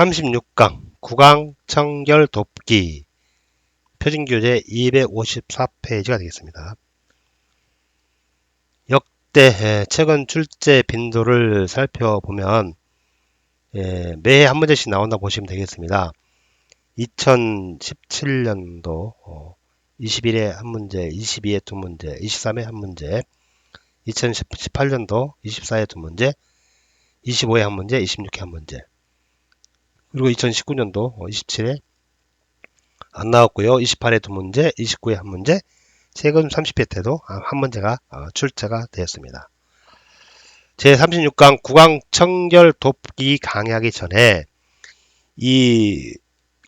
36강 구강 청결 돕기 표준교재 254페이지가 되겠습니다. 역대 최근 출제 빈도를 살펴보면 매해 한 문제씩 나온다 보시면 되겠습니다. 2017년도 21회 한 문제, 22회 두 문제, 23회 한 문제, 2018년도 24회 두 문제, 25회 한 문제, 26회 한 문제, 그리고 2019년도 27회 안 나왔고요. 28회 두 문제, 29회 한 문제, 최근 30회 때도 한 문제가 출제가 되었습니다. 제36강 구강 청결 돕기 강의하기 전에 이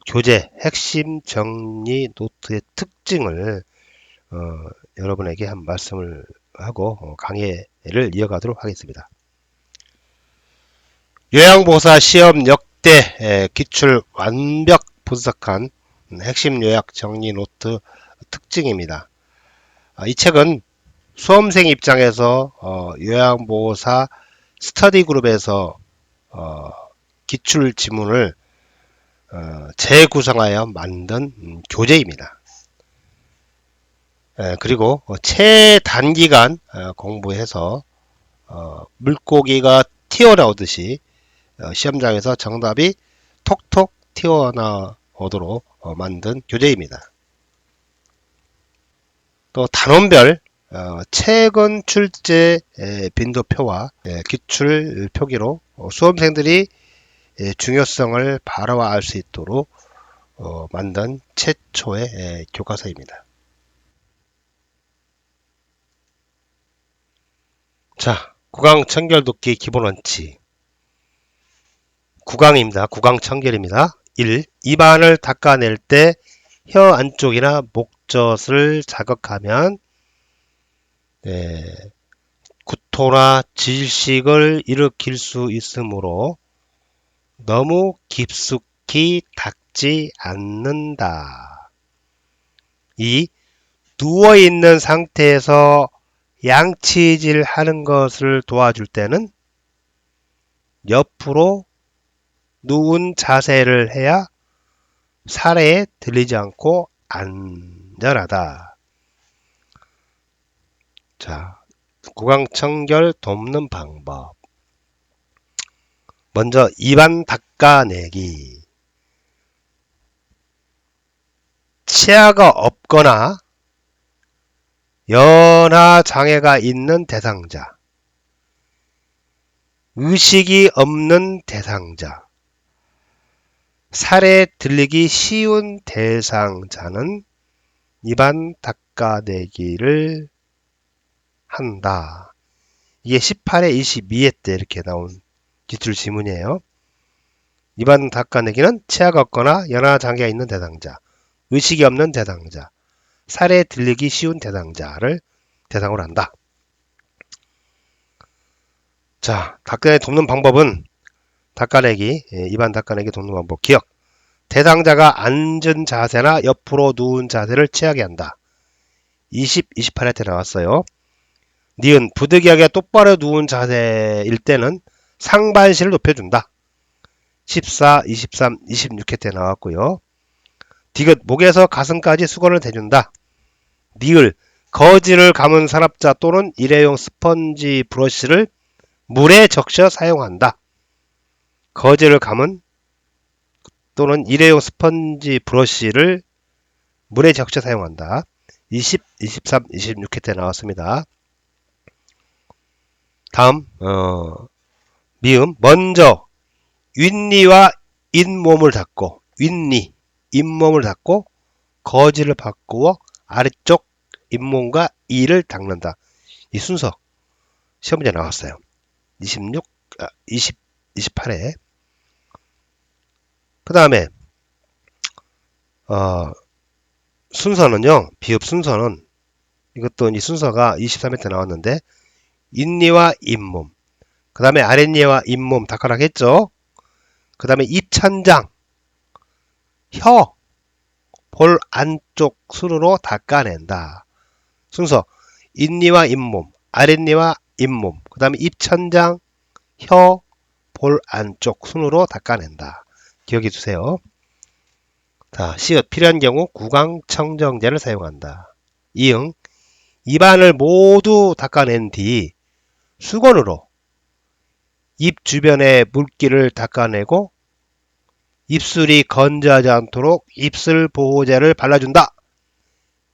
교재 핵심 정리 노트의 특징을 여러분에게 한 말씀을 하고 강의를 이어가도록 하겠습니다. 요양보호사 시험 역대 기출 완벽 분석한 핵심 요약 정리 노트 특징입니다. 이 책은 수험생 입장에서 요양보호사 스터디 그룹에서 기출 지문을 재구성하여 만든 교재입니다. 그리고 최단기간 공부해서 물고기가 튀어나오듯이 시험장에서 정답이 톡톡 튀어나오도록 만든 교재입니다. 또 단원별 최근 출제 빈도표와 기출 표기로 수험생들이 중요성을 바로 알 수 있도록 만든 최초의 교과서입니다. 자, 구강 청결 돕기 기본 원칙. 구강입니다. 구강 청결입니다. 1. 입안을 닦아낼 때 혀 안쪽이나 목젖을 자극하면 구토나 질식을 일으킬 수 있으므로 너무 깊숙이 닦지 않는다. 2. 누워있는 상태에서 양치질 하는 것을 도와줄 때는 옆으로 누운 자세를 해야 사례에 들리지 않고 안전하다. 자, 구강 청결 돕는 방법. 먼저 입안 닦아내기. 치아가 없거나 연하 장애가 있는 대상자, 의식이 없는 대상자, 살에 들리기 쉬운 대상자는 입안 닦아내기를 한다. 이게 18회 22회 때 이렇게 나온 기출 지문이에요. 입안 닦아내기는 치아가 없거나 연하 장애가 있는 대상자, 의식이 없는 대상자, 살에 들리기 쉬운 대상자를 대상으로 한다. 자, 닦아내기 돕는 방법은 닦아내기, 입안 닦아내기 돕는 방법. 기억. 대상자가 앉은 자세나 옆으로 누운 자세를 취하게 한다. 28회 때 나왔어요. 니은 부득이하게 똑바로 누운 자세일 때는 상반신을 높여준다. 14, 23, 26회 때 나왔고요. 디귿 목에서 가슴까지 수건을 대준다. 니을 거즈를 감은 산업자 또는 일회용 스펀지 브러쉬를 물에 적셔 사용한다. 거즈를 감은 또는 일회용 스펀지 브러쉬를 물에 적셔 사용한다. 20, 23, 26회 때 나왔습니다. 다음 미음 먼저 윗니와 잇몸을 닦고 윗니, 잇몸을 닦고 거즈를 바꾸어 아래쪽 잇몸과 이를 닦는다. 이 순서 시험 문제 나왔어요. 28회. 그 다음에 순서는요. 비읍 순서는 이것도 이 순서가 23회 때 나왔는데 윗니와 잇몸, 그 다음에 아랫니와 잇몸 닦아라 했죠. 그 다음에 입천장, 혀, 볼 안쪽 순으로 닦아낸다. 순서 윗니와 잇몸, 아랫니와 잇몸, 그 다음에 입천장, 혀, 볼 안쪽 순으로 닦아낸다. 기억해 두세요. 자, 시옷 필요한 경우 구강청정제를 사용한다. 이응 입안을 모두 닦아낸 뒤 수건으로 입 주변의 물기를 닦아내고 입술이 건조하지 않도록 입술 보호제를 발라준다.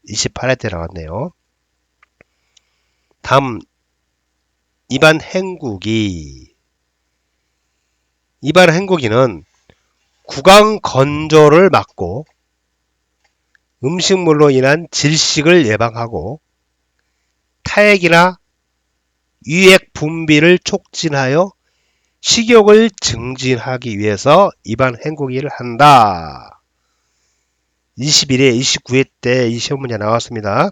28회 때 나왔네요. 다음 입안 헹구기. 입안 헹구기는 구강 건조를 막고 음식물로 인한 질식을 예방하고 타액이나 유액 분비를 촉진하여 식욕을 증진하기 위해서 입안 헹구기를 한다. 21회, 29회 때 이 시험 문제 나왔습니다.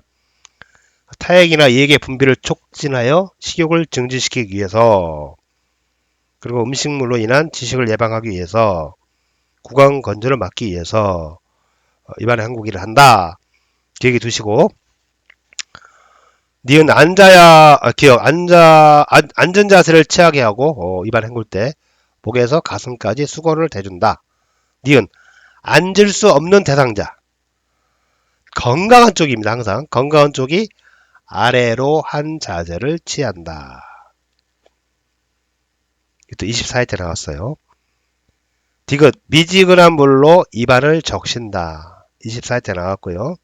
타액이나 유액의 분비를 촉진하여 식욕을 증진시키기 위해서, 그리고 음식물로 인한 질식을 예방하기 위해서, 구강 건조를 막기 위해서 입안 헹구기를 한다. 기억해 두시고, 니은 앉아야 앉은 자세를 취하게 하고 입안 헹굴 때 목에서 가슴까지 수건을 대준다. 니은 앉을 수 없는 대상자. 건강한 쪽입니다. 항상 건강한 쪽이 아래로 한 자세를 취한다. 또 24회 때 나왔어요. 디귿 미지근한 물로 입안을 적신다. 24회 때 나왔고요.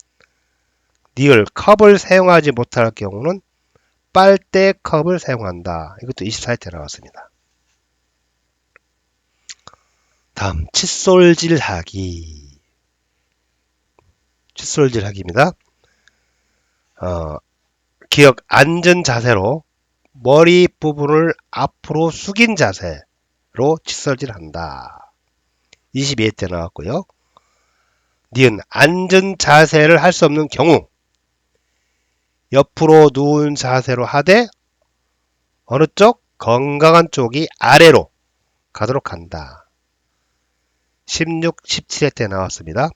니을 컵을 사용하지 못할 경우는 빨대 컵을 사용한다. 이것도 24회 때 나왔습니다. 다음 칫솔질하기. 칫솔질하기입니다. 기억 앉은 자세로 머리 부분을 앞으로 숙인 자세로 칫솔질한다. 22회 때 나왔고요. 니은 앉은 자세를 할 수 없는 경우 옆으로 누운 자세로 하되 어느 쪽? 건강한 쪽이 아래로 가도록 한다. 16, 17회 때 나왔습니다.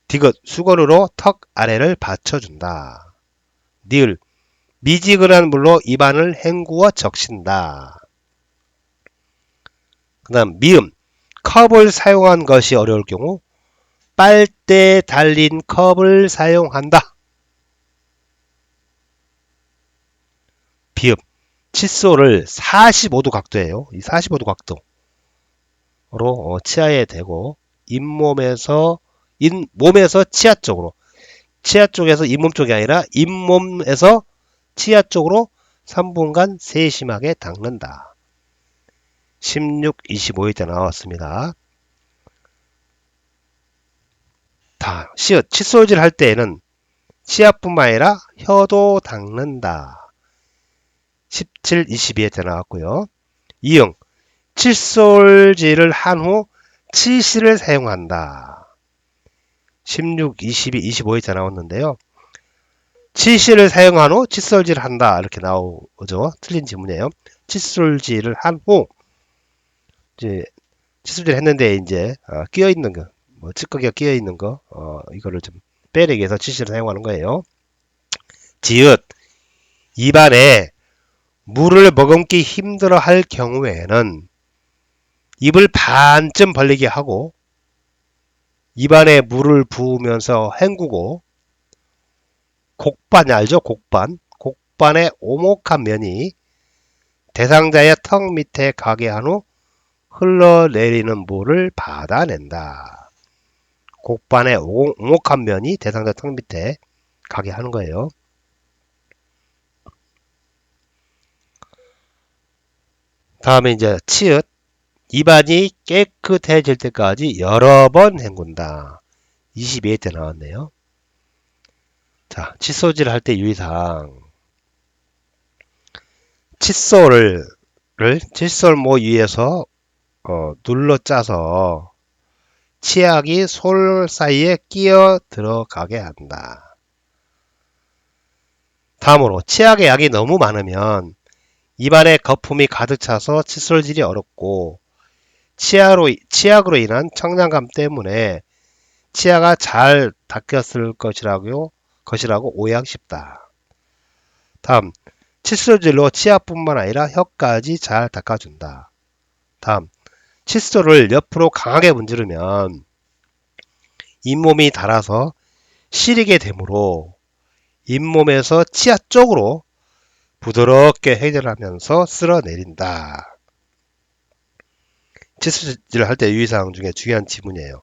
디귿 수건으로 턱 아래를 받쳐준다. 니을 미지근한 물로 입안을 헹구어 적신다. 그 다음 미음 컵을 사용한 것이 어려울 경우 빨대에 달린 컵을 사용한다. 비읍 칫솔을 45도 각도예요. 이 45도 각도로 치아에 대고 몸에서 치아 쪽으로, 치아 쪽에서 잇몸 쪽이 아니라 잇몸에서 치아 쪽으로 3분간 세심하게 닦는다. 16, 25일 때 나왔습니다. 시읒 칫솔질 할 때에는 치아뿐만 아니라 혀도 닦는다. 17, 22회 때 나왔고요. 이응 칫솔질을 한 후 치실을 사용한다. 16, 22, 25회 때 나왔는데요. 치실을 사용한 후 칫솔질을 한다. 이렇게 나오죠. 틀린 지문이에요. 칫솔질을 한 후 이제 칫솔질 했는데 이제 끼어 있는 거, 찌꺼기가 끼어 있는 거, 이거를 좀 빼내기 위해서 치실을 사용하는 거예요. 지읒 입안에 물을 머금기 힘들어 할 경우에는 입을 반쯤 벌리게 하고 입안에 물을 부으면서 헹구고 곡반 알죠? 곡반의 오목한 면이 대상자의 턱 밑에 가게 한 후 흘러내리는 물을 받아낸다. 곡반의 오목한 면이 대상자 턱 밑에 가게 하는 거예요. 다음에 이제 치읓 입안이 깨끗해질 때까지 여러 번 헹군다. 22회 때 나왔네요. 자, 칫솔질 할 때 유의사항. 칫솔모 위에서 눌러 짜서 치약이 솔 사이에 끼어 들어가게 한다. 다음으로 치약의 양이 너무 많으면 입안에 거품이 가득 차서 칫솔질이 어렵고 치약으로 인한 청량감 때문에 치아가 잘 닦였을 것이라고 오해하기 쉽다. 다음 칫솔질로 치아뿐만 아니라 혀까지 잘 닦아준다. 다음 칫솔을 옆으로 강하게 문지르면 잇몸이 닳아서 시리게 되므로 잇몸에서 치아 쪽으로 부드럽게 해결하면서 쓸어내린다. 칫솔질 할 때 유의사항 중에 중요한 지문이에요.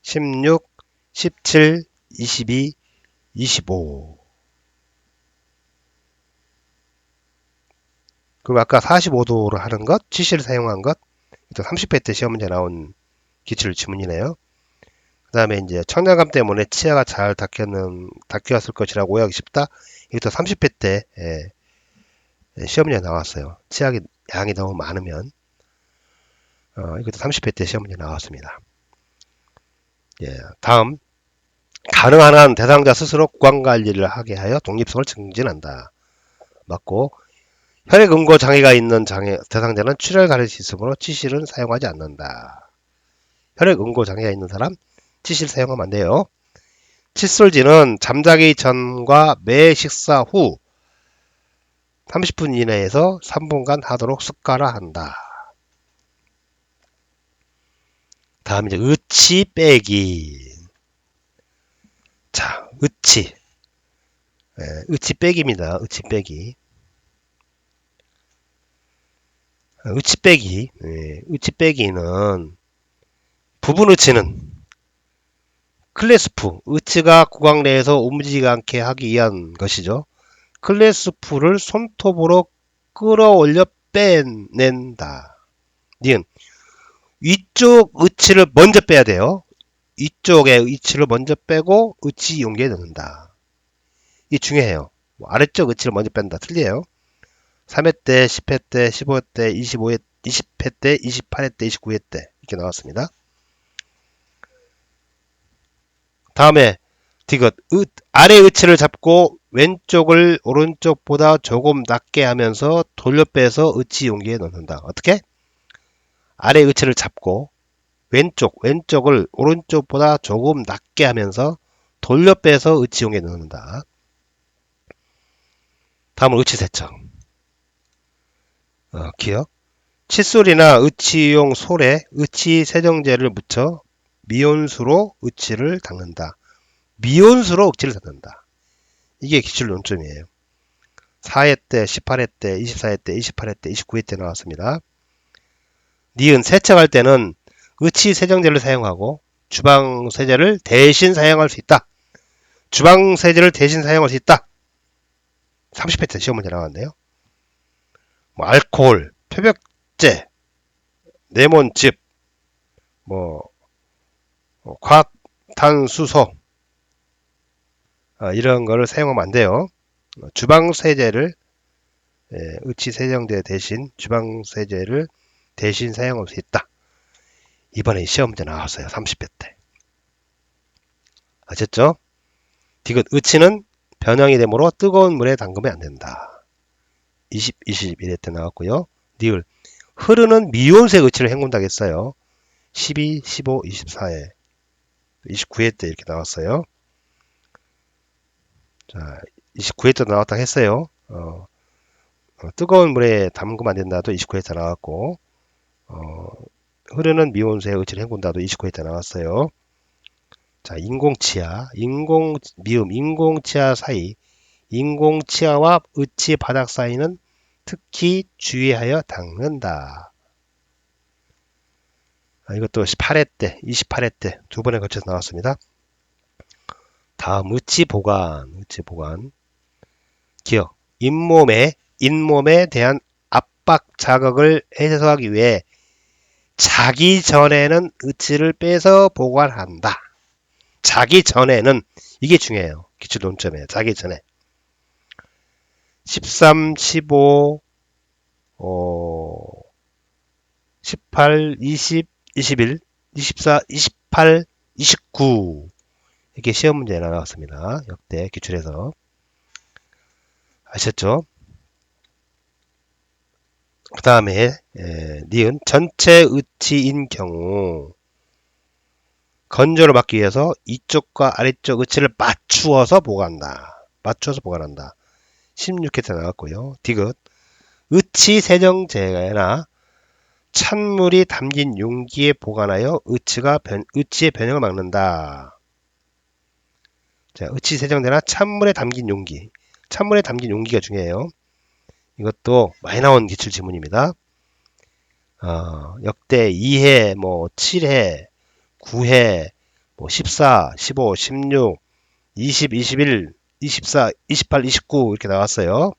16, 17, 22, 25. 그리고 아까 45도로 하는 것, 치실을 사용한 것, 30회 때 시험 문제 나온 기출 지문이네요. 그 다음에 이제 청량감 때문에 치아가 잘 닦였을 것이라고 오해하기 쉽다. 이것도 30회 때 시험 문제 나왔어요. 치아 양이 너무 많으면 이것도 30회 때 시험 문제 나왔습니다. 다음 가능한 한 대상자 스스로 구강관리를 하게 하여 독립성을 증진한다. 맞고 혈액응고 장애가 있는 대상자는 출혈 가릴 수 있으므로 치실은 사용하지 않는다. 혈액응고 장애가 있는 사람 치실 사용하면 안 돼요. 칫솔질은 잠자기 전과 매 식사 후 30분 이내에서 3분간 하도록 습관화한다. 다음 이제 의치 빼기. 자, 의치 빼기입니다. 의치 빼기. 의치 빼기는 부분 의치는 클래스프, 의치가 구강 내에서 움직이지 않게 하기 위한 것이죠. 클래스프를 손톱으로 끌어올려 빼낸다. 니은 위쪽 의치를 먼저 빼야 돼요. 위쪽의 의치를 먼저 빼고 의치 용기에 넣는다. 이게 중요해요. 아래쪽 의치를 먼저 뺀다. 틀려요. 3회 때, 10회 때, 15회 때, 25회, 20회 때, 28회 때, 29회 때 이렇게 나왔습니다. 다음에 디귿 아래 의치를 잡고 왼쪽을 오른쪽보다 조금 낮게 하면서 돌려 빼서 의치 용기에 넣는다. 어떻게? 아래 의치를 잡고 왼쪽을 오른쪽보다 조금 낮게 하면서 돌려 빼서 의치 용기에 넣는다. 다음은 의치 세척. 기억. 칫솔이나 의치용 솔에 의치 세정제를 묻혀 미온수로 의치를 닦는다. 미온수로 의치를 닦는다. 이게 기출 논점이에요. 4회 때, 18회 때, 24회 때, 28회 때, 29회 때 나왔습니다. 니은 세척할 때는 의치 세정제를 사용하고 주방 세제를 대신 사용할 수 있다. 주방 세제를 대신 사용할 수 있다. 30회 때 시험 문제 나왔네요. 알코올, 표백제, 레몬즙, 과탄수소 이런 거를 사용하면 안 돼요. 주방 세제를 의치 세정제 대신 주방 세제를 대신 사용할 수 있다. 이번에 시험 문제 나왔어요. 30회 때. 아셨죠? 디귿 의치는 변형이 되므로 뜨거운 물에 담그면 안 된다. 21회 때 나왔고요. 니을 흐르는 미온수의 의치를 헹군다고 했어요. 12, 15, 24회 29회 때 이렇게 나왔어요. 자, 29회 때 나왔다고 했어요. 뜨거운 물에 담그면 안 된다도 29회 때 나왔고 흐르는 미온수의 의치를 헹군다도 29회 때 나왔어요. 자, 인공치아, 인공치아 사이, 인공치아와 의치 바닥 사이는 특히 주의하여 닦는다. 이것도 8회 때, 28회 때 두 번에 걸쳐서 나왔습니다. 다음 의치 보관. 기억. 잇몸에 대한 압박 자극을 해소하기 위해 자기 전에는 의치를 빼서 보관한다. 자기 전에는 이게 중요해요. 기출 논점이에요. 자기 전에. 13, 15, 18, 20, 21, 24, 28, 29 이렇게 시험 문제 나왔습니다. 역대 기출에서. 아셨죠? 그 다음에 니은 전체 의치인 경우 건조를 막기 위해서 이쪽과 아래쪽 의치를 맞추어서 보관한다. 16회 때 나왔고요. 디귿 의치 세정제나 찬물이 담긴 용기에 보관하여 의치의 변형을 막는다. 자, 의치 세정제나 찬물에 담긴 용기. 찬물에 담긴 용기가 중요해요. 이것도 많이 나온 기출 지문입니다. 역대 2회, 7회, 9회, 14, 15, 16, 20, 21, 24, 28, 29 이렇게 나왔어요.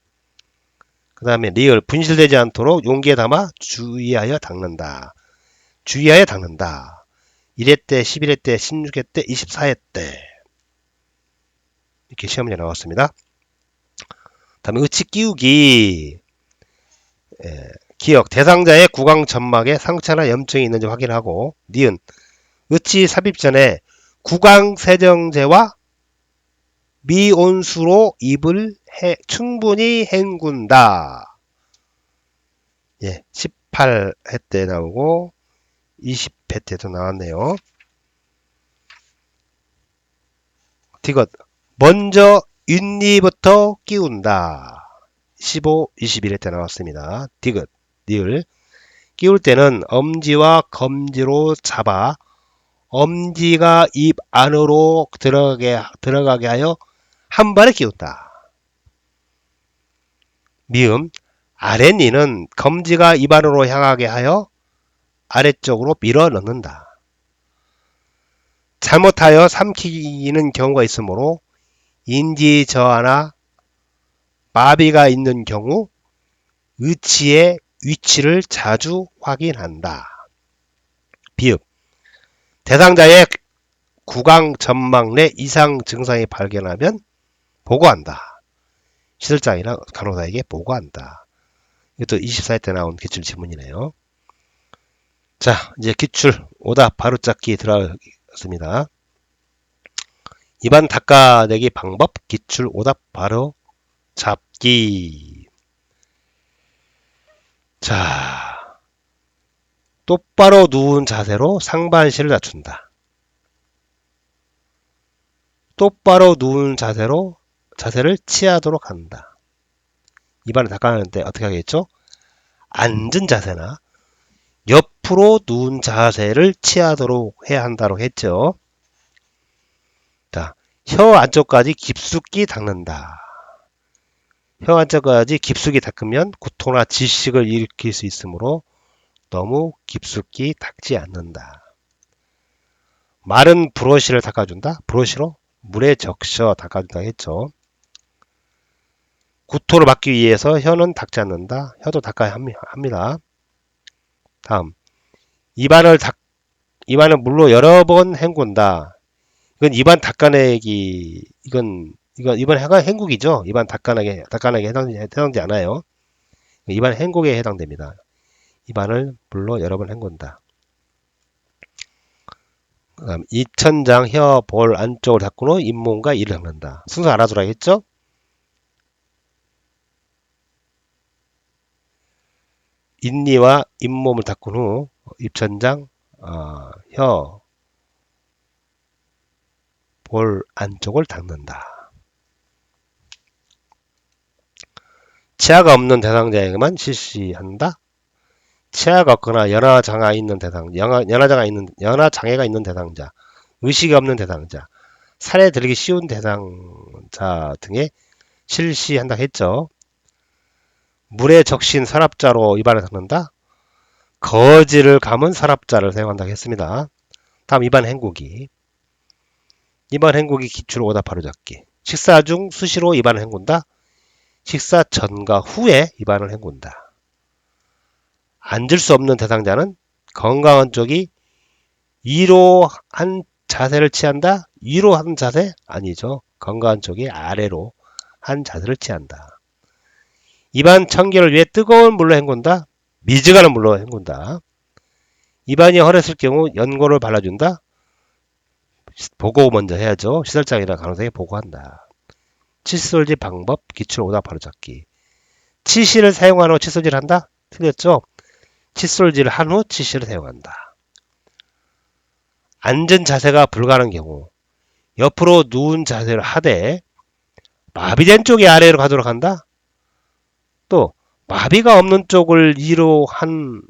그 다음에 리을, 분실되지 않도록 용기에 담아 주의하여 닦는다. 주의하여 닦는다. 1회 때, 11회 때, 16회 때, 24회 때 이렇게 시험 문제 나왔습니다. 다음에 의치 끼우기. 기억, 대상자의 구강 점막에 상처나 염증이 있는지 확인하고. 니은, 의치 삽입 전에 구강 세정제와 미온수로 입을 충분히 헹군다. 18회 때 나오고 20회 때도 나왔네요. 디귿, 먼저 윗니부터 끼운다. 15, 21회 때 나왔습니다. 디귿, 니을. 끼울 때는 엄지와 검지로 잡아 엄지가 입 안으로 들어가게 하여 한 번에 끼운다. 미음, 아랫니는 검지가 입 안으로 향하게 하여 아래쪽으로 밀어 넣는다. 잘못하여 삼키는 경우가 있으므로 인지 저하나 마비가 있는 경우 의치의 위치를 자주 확인한다. 비읍, 대상자의 구강 점막 내 이상 증상이 발견하면 보고한다. 시설장이나 간호사에게 보고한다. 이것도 24회 때 나온 기출 지문이네요. 자, 이제 기출 오답 바로잡기 들어가겠습니다. 입안 닦아내기 방법 기출 오답 바로잡기. 자, 똑바로 누운 자세로 상반신을 낮춘다. 똑바로 누운 자세를 취하도록 한다. 입안을 닦아내는데 어떻게 하겠죠? 앉은 자세나 옆으로 누운 자세를 취하도록 해야 한다고 했죠. 자, 혀 안쪽까지 깊숙이 닦는다. 혀 안쪽까지 깊숙이 닦으면 구토나 지식을 일으킬 수 있으므로 너무 깊숙이 닦지 않는다. 마른 브러쉬를 닦아준다. 브러쉬로 물에 적셔 닦아준다 했죠. 구토를 막기 위해서 혀는 닦지 않는다. 혀도 닦아야 합니다. 다음, 입안을 물로 여러 번 헹군다. 이건 입안 닦아내기, 이건 입안 헹구기죠. 입안 닦아내기 해당되지 않아요. 입안 헹구기에 해당됩니다. 입안을 물로 여러 번 헹군다. 그다음 입천장, 혀, 볼 안쪽을 닦은 후 잇몸과 이를 닦는다. 순서 알아두라 했죠? 잇니와 잇몸을 닦은 후 입천장, 혀, 볼 안쪽을 닦는다. 치아가 없는 대상자에게만 실시한다. 치아가 없거나 연화장애가 있는 대상자, 의식이 없는 대상자, 살에 들기 쉬운 대상자 등에 실시한다 했죠. 물에 적신 서랍자로 입안을 닦는다. 거지를 감은 서랍자를 사용한다고 했습니다. 다음 입안 헹구기. 입안 헹구기 기출 오답 바로잡기. 식사 중 수시로 입안을 헹군다. 식사 전과 후에 입안을 헹군다. 앉을 수 없는 대상자는 건강한 쪽이 위로 한 자세를 취한다. 위로 한 자세? 아니죠. 건강한 쪽이 아래로 한 자세를 취한다. 입안 청결을 위해 뜨거운 물로 헹군다. 미지근한 물로 헹군다. 입안이 허랬을 경우 연고를 발라준다. 보고 먼저 해야죠. 시설장이나 간호사에게 보고한다. 칫솔질 방법 기출 오답 바로잡기. 치실을 사용한 후 칫솔질 한다? 틀렸죠? 칫솔질을 한 후 치실을 사용한다. 앉은 자세가 불가능한 경우 옆으로 누운 자세를 하되 마비된 쪽이 아래로 가도록 한다? 또 마비가 없는 쪽을 위로 한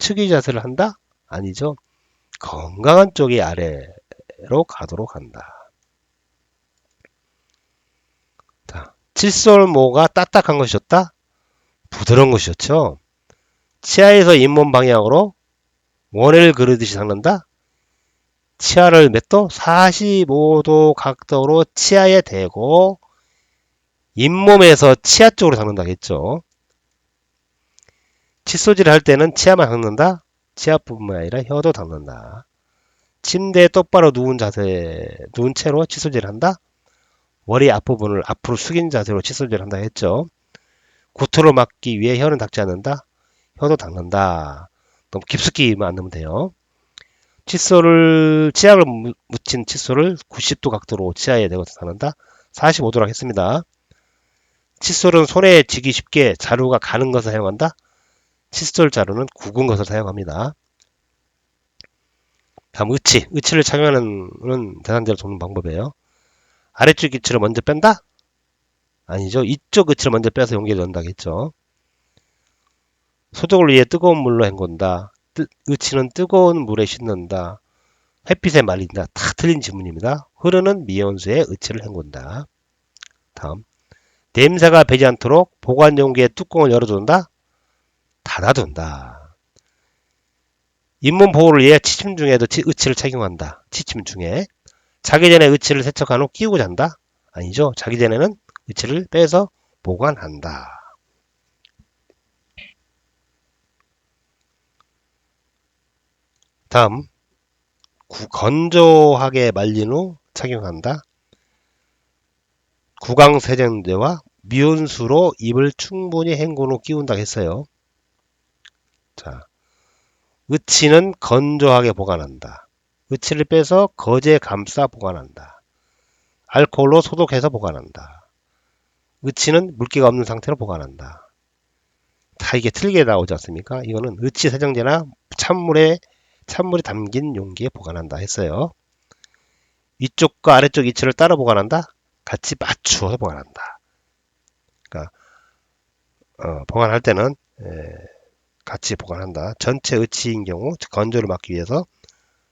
측의 자세를 한다? 아니죠. 건강한 쪽이 아래로 가도록 한다. 자, 칫솔모가 딱딱한 것이었다? 부드러운 것이었죠. 치아에서 잇몸 방향으로 원을 그리듯이 닦는다? 치아를 몇 도? 45도 각도로 치아에 대고 잇몸에서 치아 쪽으로 닦는다 했죠. 칫솔질을 할 때는 치아만 닦는다? 치아뿐만 아니라 혀도 닦는다. 침대에 똑바로 누운 채로 칫솔질을 한다? 머리 앞부분을 앞으로 숙인 자세로 칫솔질을 한다 했죠. 구토를 막기 위해 혀는 닦지 않는다? 혀도 닦는다. 너무 깊숙이만 안 넣으면 돼요. 치약을 묻힌 칫솔을 90도 각도로 치아에 대고 닦는다? 45도라고 했습니다. 칫솔은 손에 쥐기 쉽게 자루가 가는 것을 사용한다? 칫솔 자루는 굵은 것을 사용합니다. 다음 의치를 착용하는 대상자를 돕는 방법이에요. 아래쪽 의치를 먼저 뺀다? 아니죠. 이쪽 의치를 먼저 빼서 용기에 넣는다 했죠. 소독을 위해 뜨거운 물로 헹군다. 의치는 뜨거운 물에 씻는다. 햇빛에 말린다. 다 틀린 질문입니다. 흐르는 미온수에 의치를 헹군다. 다음, 냄새가 배지 않도록 보관 용기의 뚜껑을 열어둔다. 닫아둔다. 잇몸 보호를 위해 취침 중에도 의치를 착용한다. 취침 중에. 자기 전에 의치를 세척한 후 끼우고 잔다. 아니죠. 자기 전에는 의치를 빼서 보관한다. 다음, 건조하게 말린 후 착용한다. 구강세정제와 미온수로 입을 충분히 헹군 후 끼운다 했어요. 자, 의치는 건조하게 보관한다. 의치를 빼서 거즈에 감싸 보관한다. 알코올로 소독해서 보관한다. 의치는 물기가 없는 상태로 보관한다. 다 이게 틀리게 나오지 않습니까? 이거는 의치 세정제나 찬물이 담긴 용기에 보관한다 했어요. 위쪽과 아래쪽 위치를 따로 보관한다? 같이 맞추어서 보관한다. 그러니까 보관할 때는 같이 보관한다. 전체 의치인 경우 건조를 막기 위해서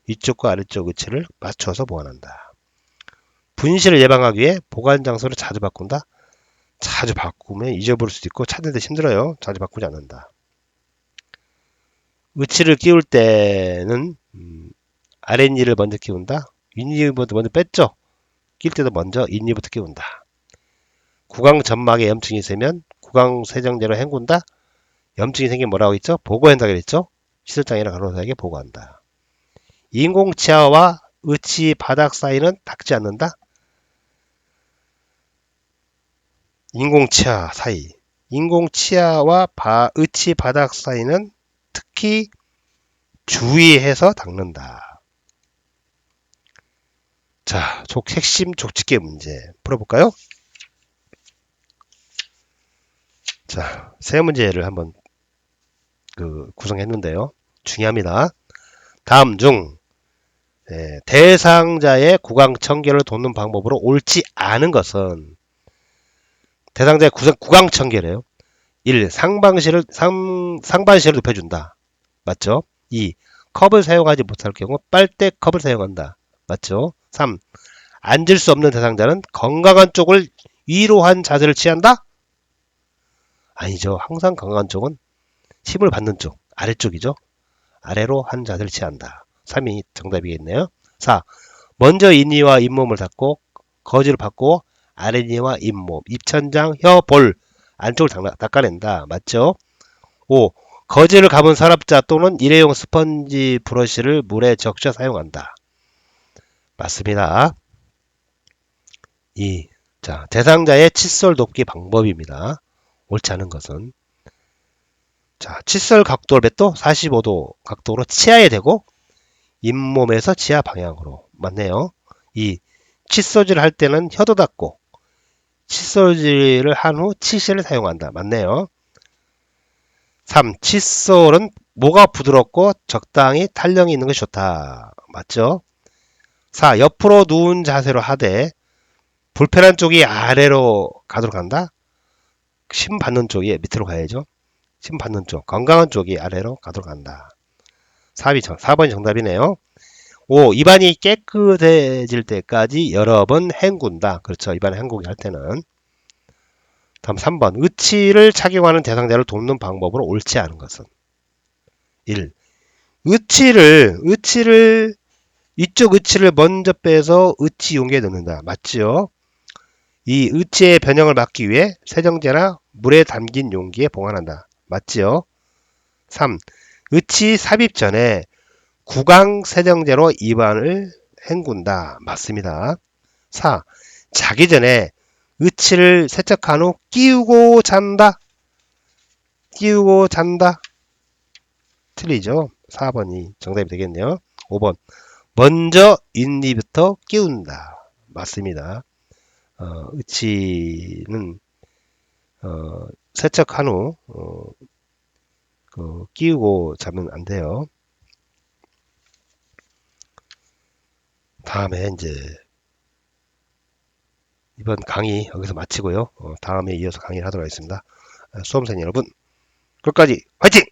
위쪽과 아래쪽 의치를 맞춰서 보관한다. 분실을 예방하기 위해 보관 장소를 자주 바꾼다. 자주 바꾸면 잊어버릴 수도 있고 찾는 데 힘들어요. 자주 바꾸지 않는다. 의치를 끼울 때는 아랫니를 먼저 끼운다. 윗니부터 먼저 뺐죠. 끼울 때도 먼저 윗니부터 끼운다. 구강 점막에 염증이 있으면 구강 세정제로 헹군다. 염증이 생기면 뭐라고 했죠? 보고한다 그랬죠? 시술장이나 간호사에게 보고한다. 인공치아와 의치 바닥 사이는 닿지 않는다. 인공치아와 의치 바닥 사이는 특히 주의해서 닦는다. 자, 핵심 족집게 문제 풀어볼까요? 자, 세 문제를 한번 구성했는데요. 중요합니다. 다음 중 대상자의 구강 청결을 돕는 방법으로 옳지 않은 것은 대상자의 구강 청결이에요. 1. 상반신을 높여준다. 맞죠? 2. 컵을 사용하지 못할 경우 빨대컵을 사용한다. 맞죠? 3. 앉을 수 없는 대상자는 건강한 쪽을 위로 한 자세를 취한다? 아니죠. 항상 건강한 쪽은 힘을 받는 쪽, 아래쪽이죠. 아래로 한 자세를 취한다. 3이 정답이겠네요. 4. 먼저 잇니와 잇몸을 닦고 거즈를 받고 아랫니와 잇몸, 입천장, 혀, 볼 안쪽을 닦아낸다. 맞죠? 5. 거즈를 감은 서랍자 또는 일회용 스펀지 브러쉬를 물에 적셔 사용한다. 맞습니다. 2. 자, 대상자의 칫솔 돕기 방법입니다. 옳지 않은 것은 자, 칫솔 각도를 몇 도? 45도 각도로 치아에 대고 잇몸에서 치아 방향으로. 맞네요. 2. 칫솔질을 할 때는 혀도 닫고 칫솔질을 한 후 치실을 사용한다. 맞네요. 3. 칫솔은 모가 부드럽고 적당히 탄력이 있는 것이 좋다. 맞죠? 4. 옆으로 누운 자세로 하되 불편한 쪽이 아래로 가도록 한다. 심 받는 쪽이 밑으로 가야죠. 심 받는 쪽, 건강한 쪽이 아래로 가도록 한다. 4번이 정답이네요. 5. 입안이 깨끗해질 때까지 여러 번 헹군다. 그렇죠. 입안 헹구기 할 때는. 다음 3번. 의치를 착용하는 대상자를 돕는 방법으로 옳지 않은 것은 1. 의치를 이쪽 의치를 먼저 빼서 의치 용기에 넣는다. 맞죠? 이 의치의 변형을 막기 위해 세정제나 물에 담긴 용기에 보관한다. 맞죠? 3. 의치 삽입 전에 구강 세정제로 입안을 헹군다. 맞습니다. 4. 자기 전에 의치를 세척한 후 끼우고 잔다. 끼우고 잔다. 틀리죠? 4번이 정답이 되겠네요. 5번. 먼저 윗니부터 끼운다. 맞습니다. 의치는 세척한 후 끼우고 자면 안 돼요. 다음에 이제 이번 강의 여기서 마치고요. 다음에 이어서 강의를 하도록 하겠습니다. 수험생 여러분 끝까지 화이팅!